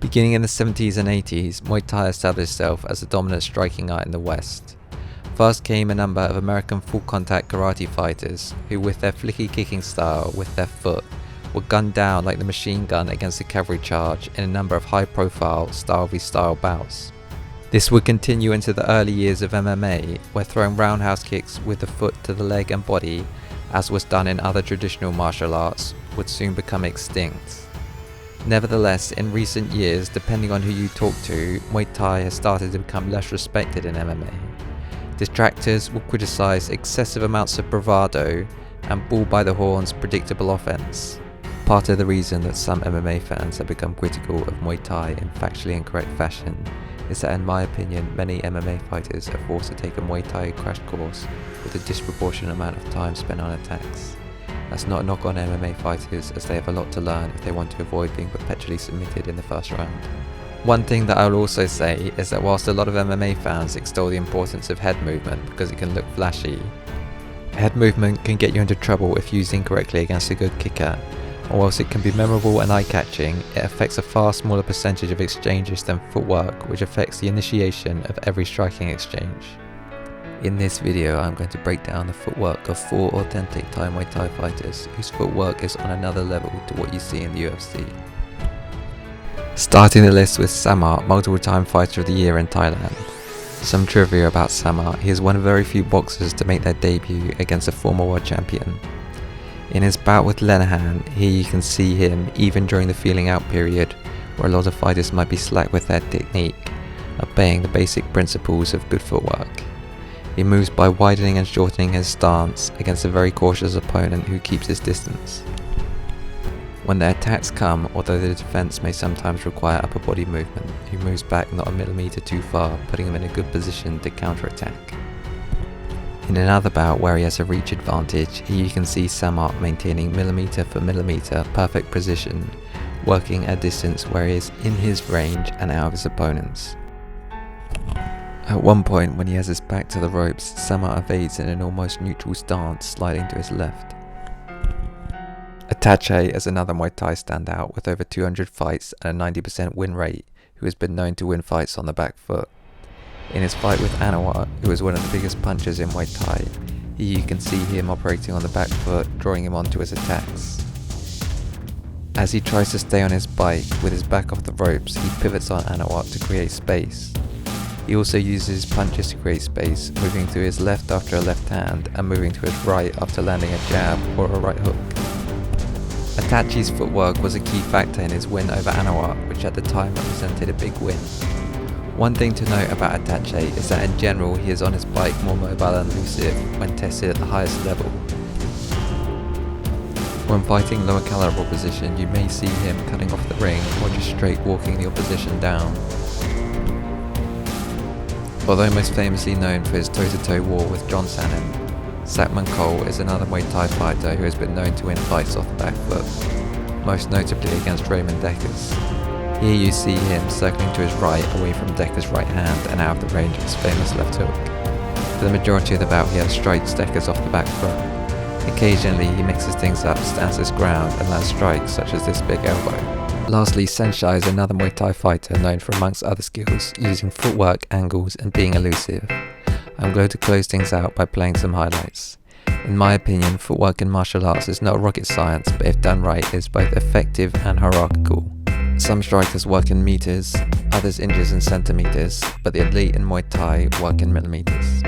Beginning in the 70s and 80s, Muay Thai established itself as the dominant striking art in the West. First came a number of American full-contact karate fighters who, with their flicky kicking style with their foot, were gunned down like the machine gun against a cavalry charge in a number of high-profile style v style bouts. This would continue into the early years of MMA, where throwing roundhouse kicks with the foot to the leg and body, as was done in other traditional martial arts, would soon become extinct. Nevertheless, in recent years, depending on who you talk to, Muay Thai has started to become less respected in MMA. Detractors will criticize excessive amounts of bravado and bull by the horns predictable offense. Part of the reason that some MMA fans have become critical of Muay Thai in factually incorrect fashion is that, in my opinion, many MMA fighters are forced to take a Muay Thai crash course with a disproportionate amount of time spent on attacks. That's not a knock on MMA fighters, as they have a lot to learn if they want to avoid being perpetually submitted in the first round. One thing that I will also say is that whilst a lot of MMA fans extol the importance of head movement because it can look flashy, head movement can get you into trouble if used incorrectly against a good kicker, or whilst it can be memorable and eye-catching, it affects a far smaller percentage of exchanges than footwork, which affects the initiation of every striking exchange. In this video, I'm going to break down the footwork of 4 authentic Thai Muay Thai fighters whose footwork is on another level to what you see in the UFC. Starting the list with Samar, multiple-time Fighter of the Year in Thailand. Some trivia about Samar: he is one of very few boxers to make their debut against a former world champion. In his bout with Lenahan, here you can see him even during the feeling out period, where a lot of fighters might be slack with their technique, obeying the basic principles of good footwork. He moves by widening and shortening his stance against a very cautious opponent who keeps his distance. When the attacks come, although the defense may sometimes require upper body movement, he moves back not a millimeter too far, putting him in a good position to counterattack. In another bout where he has a reach advantage, here you can see Samar maintaining millimeter for millimeter perfect precision, working at a distance where he is in his range and out of his opponent's. At one point, when he has his back to the ropes, Samar evades in an almost neutral stance, sliding to his left. Atache is another Muay Thai standout with over 200 fights and a 90% win rate, who has been known to win fights on the back foot. In his fight with Anwar, who is one of the biggest punchers in Muay Thai, here you can see him operating on the back foot, drawing him onto his attacks. As he tries to stay on his bike with his back off the ropes, he pivots on Anwar to create space. He also uses his punches to create space, moving to his left after a left hand and moving to his right after landing a jab or a right hook. Atache's footwork was a key factor in his win over Anwar, which at the time represented a big win. One thing to note about Atache is that in general he is on his bike more mobile and elusive when tested at the highest level. When fighting lower caliber opposition, you may see him cutting off the ring or just straight walking the opposition down. Although most famously known for his toe-to-toe war with John Sannon, Satman Cole is another Muay Thai fighter who has been known to win fights off the back foot, most notably against Raymond Dekkers. Here you see him circling to his right away from Dekkers' right hand and out of the range of his famous left hook. For the majority of the bout he has strikes Dekkers off the back foot. Occasionally he mixes things up, stands his ground and lands strikes such as this big elbow. Lastly, Senshai is another Muay Thai fighter known for, amongst other skills, using footwork, angles and being elusive. I'm going to close things out by playing some highlights. In my opinion, footwork in martial arts is not rocket science, but if done right, is both effective and hierarchical. Some strikers work in meters, others inches and centimeters, but the elite in Muay Thai work in millimeters.